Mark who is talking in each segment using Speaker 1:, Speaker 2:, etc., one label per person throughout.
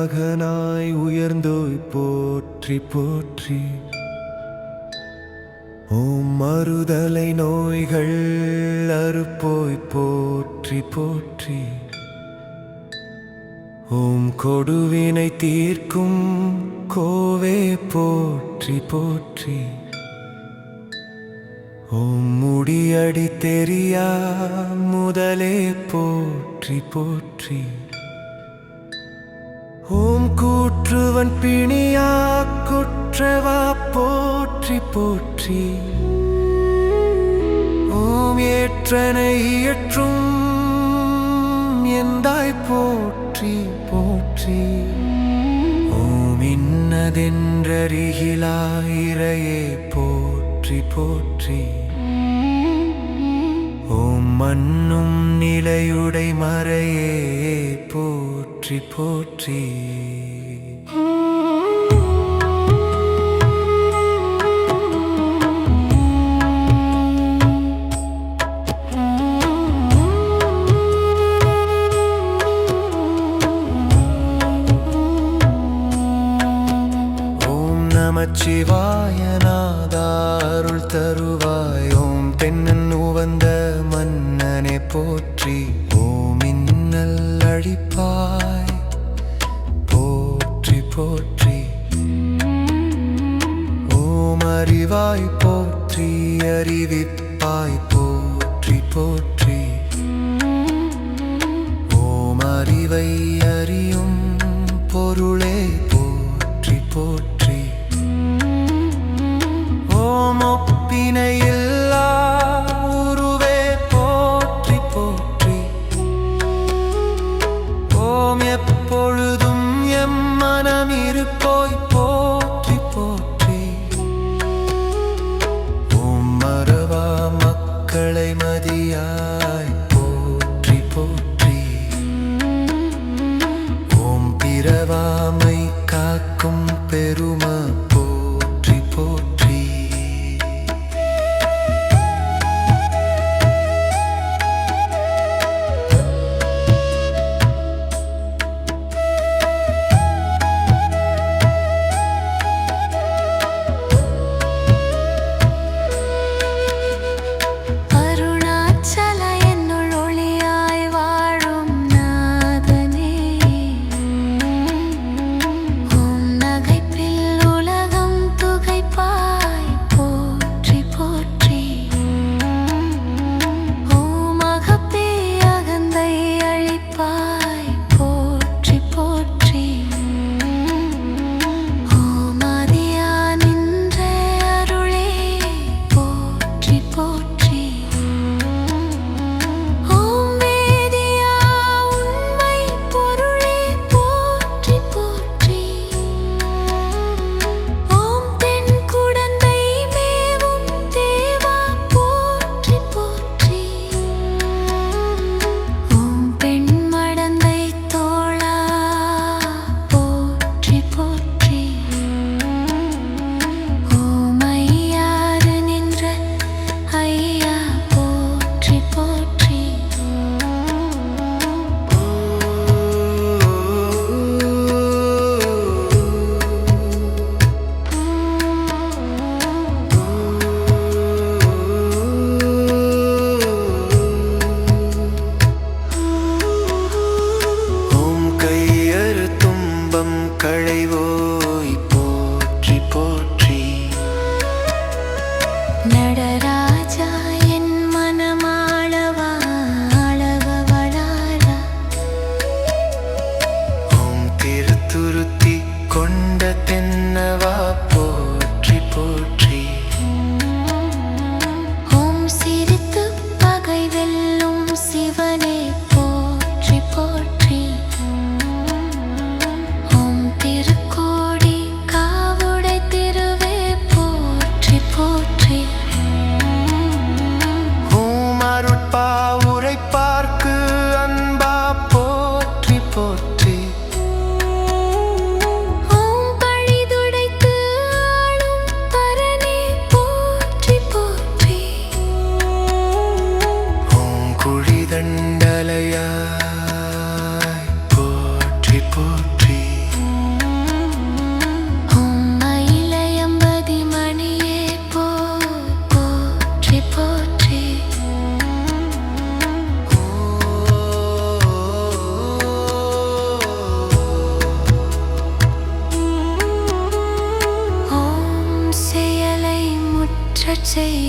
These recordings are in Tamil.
Speaker 1: மகனாய் உயர்ந்தோய் போற்றி போற்றி. ஓம் மறுதலை நோய்கள் அறுப்போய் போற்றி போற்றி. ஓம் கொடுவினை தீர்க்கும் கோவே போற்றி போற்றி. ஓம் முடியடி தெரியா முதலே போற்றி போற்றி. ஓம் கூற்றுவன் பிணியா குற்றவா போற்றி போற்றி. ஓம் ஏற்றனை இயற்றும் எந்தாய் போற்றி போற்றி. ஓம் இன்னதென்றறிகிலாயிரையே போற்றி போற்றி. ஓம் மண்ணும் நிலையுடை மறையே போற்றி போற்றி. நமச்சிவாய நாதா அருள் தருவாய். ஓம் தென்னன் உவந்த மன்னனே போற்றி. ஓம் இன்னல் அழிப்பாய் போற்றி போற்றி. ஓம் அறிவாய் போற்றி அறிவிப்பாய் போற்றி போற்றி. ஓம் அறிவை அறியும் பொருளே போற்றி போற்றி. ஓம் ஒப்பினையில்லா உருவே போற்றி போற்றி. ஓம் எப்பொழுதும் எம் மனம் இருப்போய் போற்றி போற்றி. ஓம் மறவா மக்களை மதியாய் போற்றி போற்றி. ஓம் பிறவாமை காக்கும் பெருமா போற்றி போற்றி.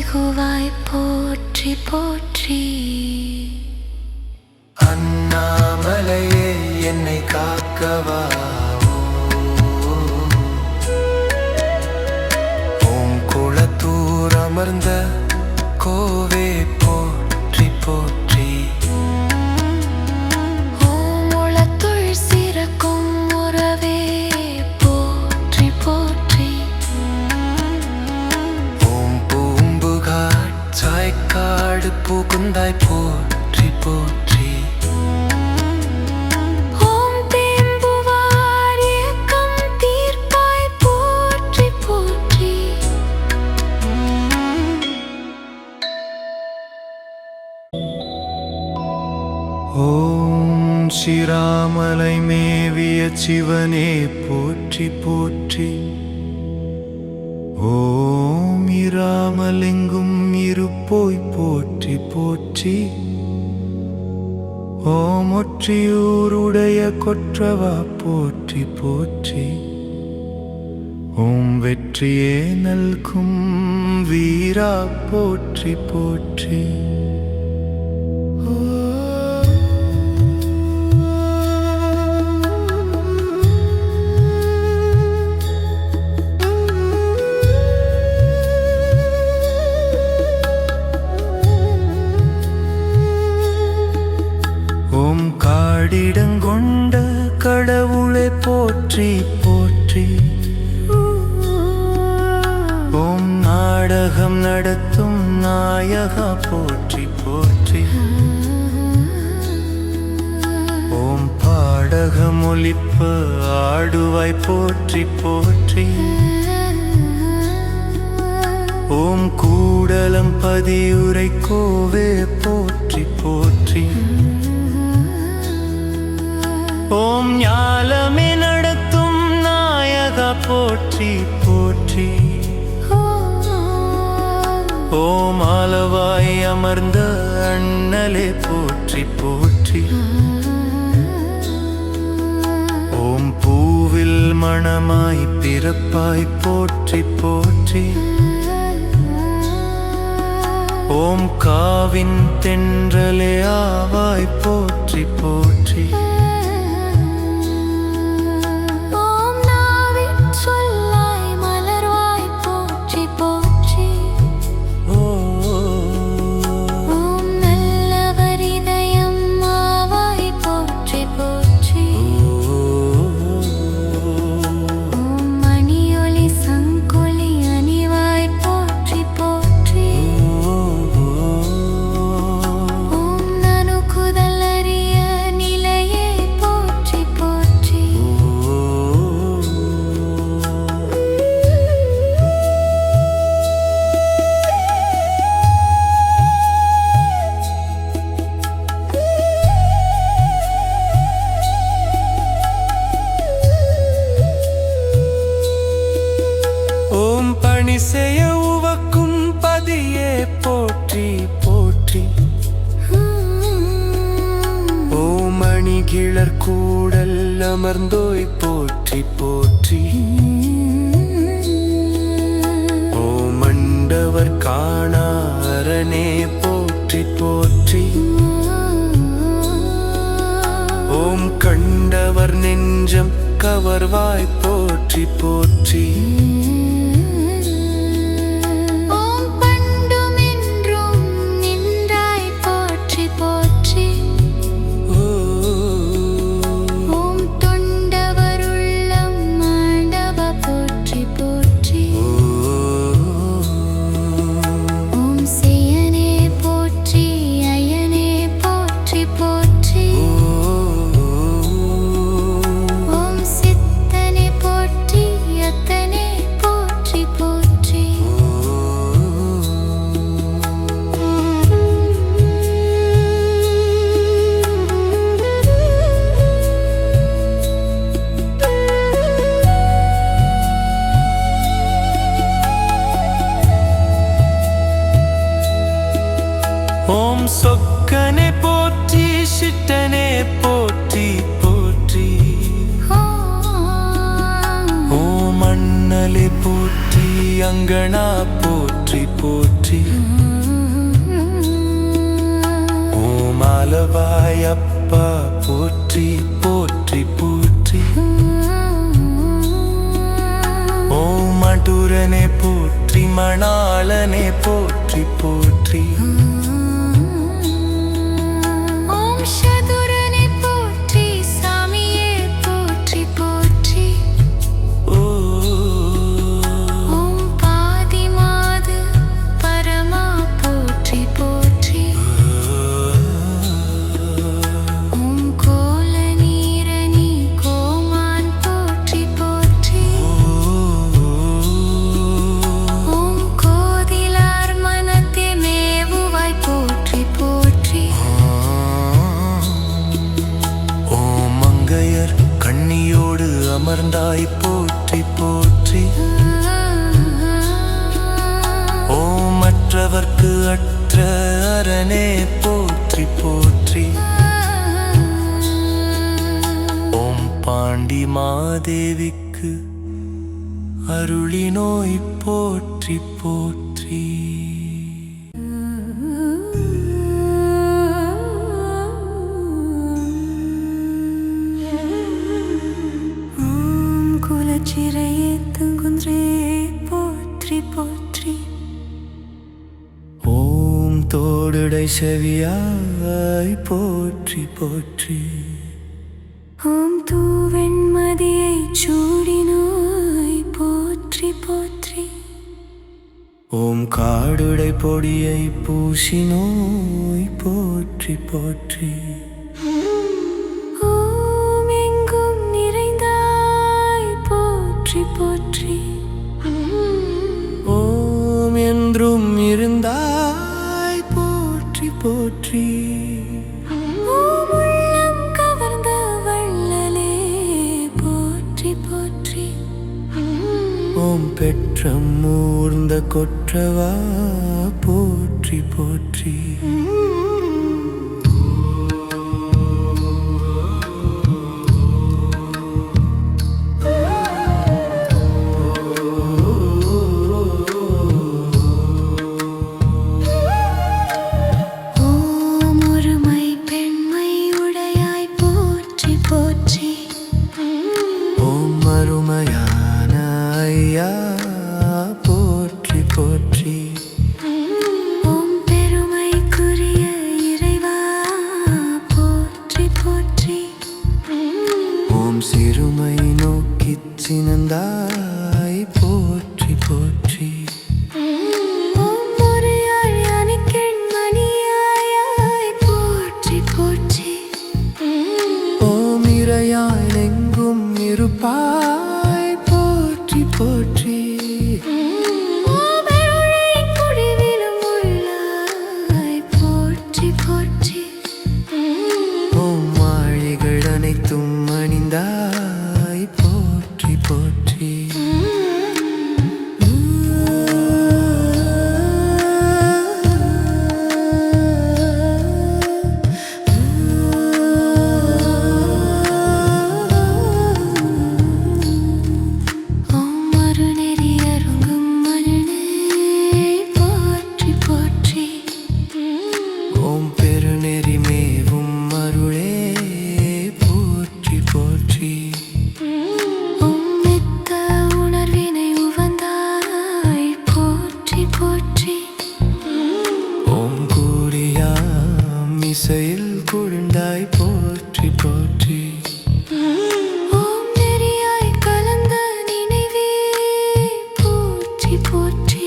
Speaker 2: மிகுவாய் போற்றி போற்றி.
Speaker 1: அண்ணாமலையே என்னை காக்கவா, ஓம் குளத்தூர் அமர்ந்த கோவே போற்றி போற்றி.
Speaker 2: ஓம் உளத்துள் சிறக்கும் உறவே போற்றி போற்றி.
Speaker 1: ஓம் பூம்புகார் சாய்க்காடு புகுந்தாய் போற்றி போற்றி.
Speaker 2: ஓம் தேம்புவார் ஏக்கம் தீர்ப்பாய் போற்றி போற்றி.
Speaker 1: ஓம் ஸ்ரீராமலை மேவிய சிவனே போற்றி போற்றி. ஓம் இராமலிங்கும் இருப்போய் போற்றி போற்றி. ஓம் ஒற்றியூருடைய கொற்றவா போற்றி போற்றி. ஓம் வெற்றியே நல்கும் வீரா போற்றி போற்றி. ஓம் காடிடங்கொண்ட கடவுளை போற்றி போற்றி. ஓம் நாடகம் நடத்தும் நாயகா போற்றி போற்றி. ஓம் பாடகம் ஒலிப்ப ஆடுவாய் போற்றி போற்றி. ஓம் கூடலம் பதியுரை கோவே போற்றி போற்றி. ஓம் ஞாலமே நடத்தும் நாயகா போற்றி போற்றி. ஓம் ஆலவாய் அமர்ந்த அண்ணலே போற்றி போற்றி. ஓம் பூவில் மணமாய் பிறப்பாய் போற்றி போற்றி. ஓம் காவின் தென்றலே ஆவாய் போற்றி போற்றி. பணிசெய உவக்கும் பதியே போற்றி போற்றி. ஓம் அணிகிளர் கூடல் அமர்ந்தோய் போற்றி போற்றி. ஓம் மண்டவர் காணாரனே போற்றி போற்றி. ஓம் கண்டவர் நெஞ்சம் கவர்வாய் போற்றி போற்றி. ஓம் சொக்கனே போற்றி சிட்டனே போற்றி போற்றி. ஓம் அண்ணலே போற்றி அங்கனா போற்றி போற்றி ஓம் ஆலவாயப்பா போற்றி போற்றி போற்றி ஓம் மடூரனே போற்றி மணாளனே போற்றி போற்றி
Speaker 2: ஓம் சதுரனே போற்றி சாமியே போற்றி போற்றி ஓம் பாதிமாது பரமா போற்றி போற்றி ஓம் கோலநீரணி கோமான் போற்றி போற்றி ஓம் கோதிலார் மனத்தே மேவுவாய் போற்றி போற்றி
Speaker 1: ஓம் மங்கையர் கண்ணியோடு அமர்ந்தாய் போற்றி போற்றி ஓம் மற்றவர்க்கு அற்ற அரணே போற்றி போற்றி ஓம் பாண்டி மாதேவிக்கு அருளினோய் போற்றி போற்றி
Speaker 2: ஓம் குலச்சிறையே தங்குன்றே போற்றி போற்றி
Speaker 1: ஓம் தோடுடை செவியாய் போற்றி போற்றி
Speaker 2: ஓம் தூவெண்மதியை சூடினோய் போற்றி போற்றி
Speaker 1: ஓம் காடுடை பொடியை பூசினோய் போற்றி போற்றி
Speaker 2: ஓம் எங்கும் நிறைந்தாய் போற்றி போற்றி
Speaker 1: ஓம் என்றும் இருந்தாய் போற்றி போற்றி
Speaker 2: ஓம் உள்ளம் கவர்ந்த வள்ளலே போற்றி போற்றி
Speaker 1: ஓம் பெற்றம் ஊர்ந்த கொற்றவா போற்றி போற்றி
Speaker 2: ஓம் ஒருமை பெண்மை உடையாய் போற்றி போற்றி
Speaker 1: ஓம் அருமையான ஐயா போற்றி போற்றி
Speaker 2: ஓம் பெருமைக்குரிய இறைவா போற்றி போற்றி
Speaker 1: ஓம் சிறுமை நோக்கிச் சினந்தாய் போற்றி போற்றி
Speaker 2: ஓம் முறையாள் அணிக்கண் மணியாய் போற்றி போற்றி
Speaker 1: ஓம் இறையாய் எங்கும் இருப்பாய் போற்றி போற்றி
Speaker 2: ஓம் அருளை குடிவிலும் உள்ளாய் போற்றி போற்றி
Speaker 1: ஓம் மாளிகள் அனைத்தும் அணிந்தாய் போற்றி போற்றி
Speaker 2: ஓம் மறுநெறி அருங்கும் மருணே போற்றி போற்றி
Speaker 1: ஓம் பெருநெறி மேவும் அருளே போற்றி போற்றி
Speaker 2: ஓம் மெத்த உணர்வினை உவந்தாய் போற்றி போற்றி
Speaker 1: ஓம் கூறியாம் இசையில் குழுந்தாய் போற்றி போற்றி
Speaker 2: ஓம் நெறியாய் கலந்த நினைவே போற்றி போற்றி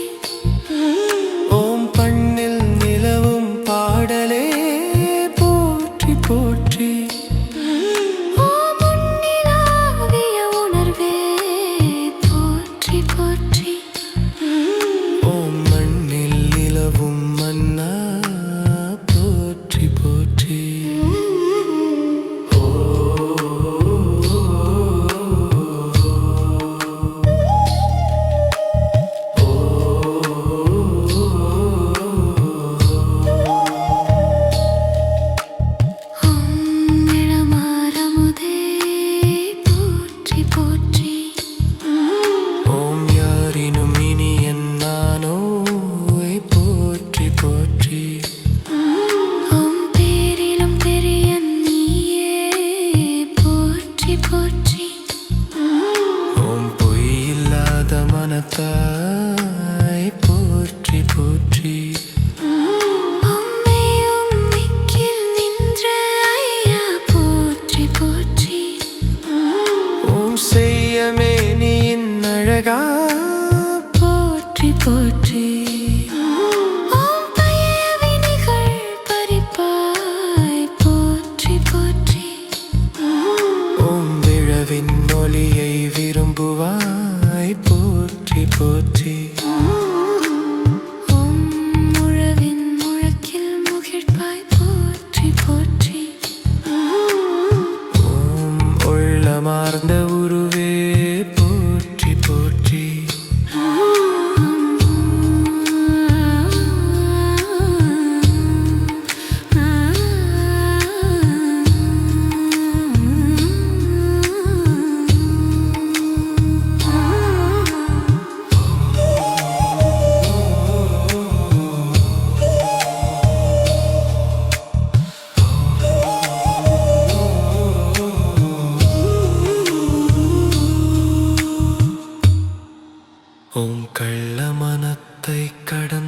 Speaker 1: ஓம் பண்ணில் நிலவும் பாடலே போற்றி போற்றி
Speaker 2: ஓம் உன்னிலாவிய உணர்வே போற்றி போற்றி
Speaker 1: ஓம் மண்ணில் நிலவும் மன்னா போற்றி போற்றி ஓம் ஓம் கள்ள மனத்தை கடந்த